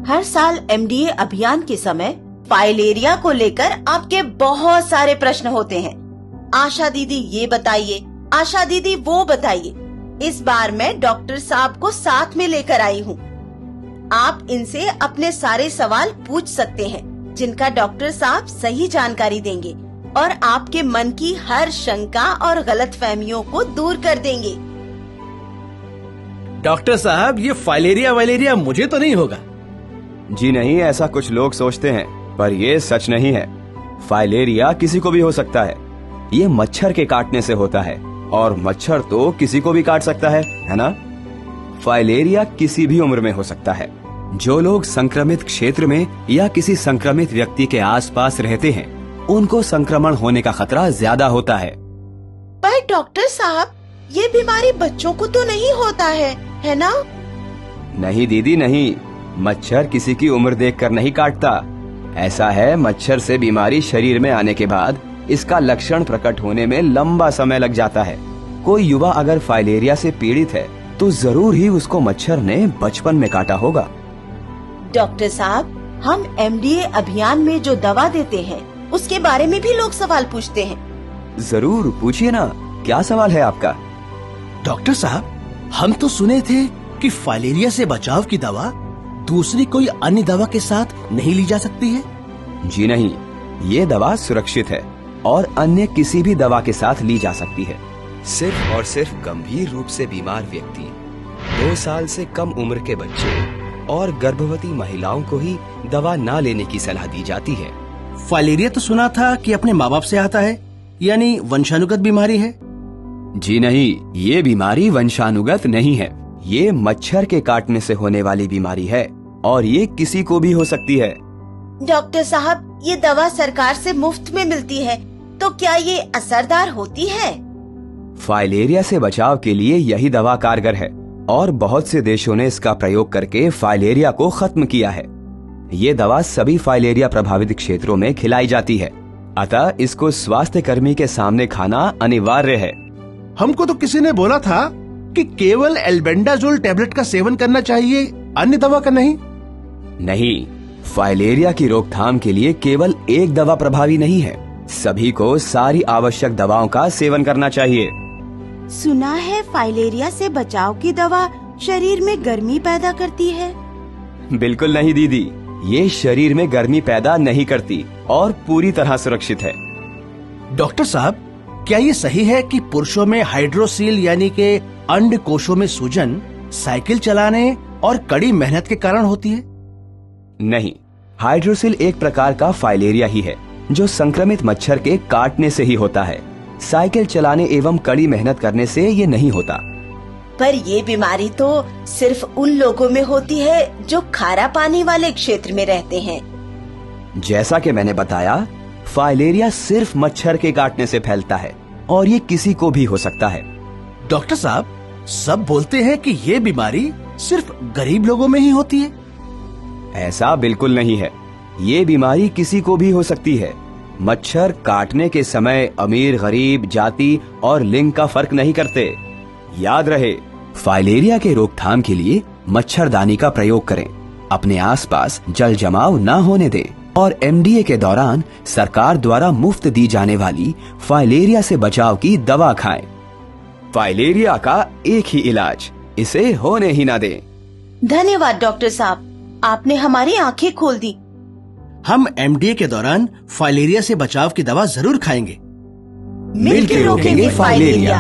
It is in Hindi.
हर साल एमडीए अभियान के समय फाइलेरिया को लेकर आपके बहुत सारे प्रश्न होते हैं। आशा दीदी ये बताइए, आशा दीदी वो बताइए। इस बार मैं डॉक्टर साहब को साथ में लेकर आई हूँ। आप इनसे अपने सारे सवाल पूछ सकते हैं, जिनका डॉक्टर साहब सही जानकारी देंगे और आपके मन की हर शंका और गलतफहमियों को दूर कर देंगे। डॉक्टर साहब, ये फाइलेरिया वाइलेरिया मुझे तो नहीं होगा? जी नहीं, ऐसा कुछ लोग सोचते हैं, पर ये सच नहीं है। फाइलेरिया किसी को भी हो सकता है। ये मच्छर के काटने से होता है और मच्छर तो किसी को भी काट सकता है ना? फाइलेरिया किसी भी उम्र में हो सकता है। जो लोग संक्रमित क्षेत्र में या किसी संक्रमित व्यक्ति के आसपास रहते हैं, उनको संक्रमण होने का खतरा ज्यादा होता है। पर डॉक्टर साहब, ये बीमारी बच्चों को तो नहीं होता है ना? नहीं दीदी नहीं, मच्छर किसी की उम्र देखकर नहीं काटता। ऐसा है, मच्छर से बीमारी शरीर में आने के बाद इसका लक्षण प्रकट होने में लंबा समय लग जाता है। कोई युवा अगर फाइलेरिया से पीड़ित है तो जरूर ही उसको मच्छर ने बचपन में काटा होगा। डॉक्टर साहब, हम एमडीए अभियान में जो दवा देते हैं उसके बारे में भी लोग सवाल पूछते हैं। जरूर पूछिए ना, क्या सवाल है आपका? डॉक्टर साहब, हम तो सुने थे कि फाइलेरिया से बचाव की दवा दूसरी कोई अन्य दवा के साथ नहीं ली जा सकती है। जी नहीं, ये दवा सुरक्षित है और अन्य किसी भी दवा के साथ ली जा सकती है। सिर्फ और सिर्फ गंभीर रूप से बीमार व्यक्ति, 2 साल से कम उम्र के बच्चे और गर्भवती महिलाओं को ही दवा ना लेने की सलाह दी जाती है। फाइलेरिया तो सुना था कि अपने माँ बाप से आता है, यानी वंशानुगत बीमारी है। जी नहीं, ये बीमारी वंशानुगत नहीं है। ये मच्छर के काटने से होने वाली बीमारी है और ये किसी को भी हो सकती है। डॉक्टर साहब, ये दवा सरकार से मुफ्त में मिलती है, तो क्या ये असरदार होती है? फाइलेरिया से बचाव के लिए यही दवा कारगर है और बहुत से देशों ने इसका प्रयोग करके फाइलेरिया को खत्म किया है। ये दवा सभी फाइलेरिया प्रभावित क्षेत्रों में खिलाई जाती है, अतः इसको स्वास्थ्य कर्मी के सामने खाना अनिवार्य है। हमको तो किसी ने बोला था कि केवल एल्बेंडाजोल टैबलेट का सेवन करना चाहिए, अन्य दवा का नहीं। नहीं, फाइलेरिया की रोकथाम के लिए केवल एक दवा प्रभावी नहीं है। सभी को सारी आवश्यक दवाओं का सेवन करना चाहिए। सुना है फाइलेरिया से बचाव की दवा शरीर में गर्मी पैदा करती है। बिल्कुल नहीं दीदी, ये शरीर में गर्मी पैदा नहीं करती और पूरी तरह सुरक्षित है। डॉक्टर साहब, क्या ये सही है कि पुरुषों में हाइड्रोसील यानी के अंड कोशों में सूजन साइकिल चलाने और कड़ी मेहनत के कारण होती है? नहीं, हाइड्रोसील एक प्रकार का फाइलेरिया ही है जो संक्रमित मच्छर के काटने से ही होता है। साइकिल चलाने एवं कड़ी मेहनत करने से ये नहीं होता। पर ये बीमारी तो सिर्फ उन लोगों में होती है जो खारा पानी वाले क्षेत्र में रहते हैं। जैसा कि मैंने बताया, फाइलेरिया सिर्फ मच्छर के काटने से फैलता है और ये किसी को भी हो सकता है। डॉक्टर साहब, सब बोलते हैं कि ये बीमारी सिर्फ गरीब लोगों में ही होती है। ऐसा बिल्कुल नहीं है। ये बीमारी किसी को भी हो सकती है। मच्छर काटने के समय अमीर गरीब जाति और लिंग का फर्क नहीं करते। याद रहे, फाइलेरिया के रोकथाम के लिए मच्छरदानी का प्रयोग करें, अपने आसपास जल जमाव न होने दें और एमडीए के दौरान सरकार द्वारा मुफ्त दी जाने वाली फाइलेरिया से बचाव की दवा खाएं। फाइलेरिया का एक ही इलाज, इसे होने ही ना दें। धन्यवाद डॉक्टर साहब, आपने हमारी आंखें खोल दी। हम एमडीए के दौरान फाइलेरिया से बचाव की दवा जरूर खाएंगे। मिलकर रोकेंगे फाइलेरिया।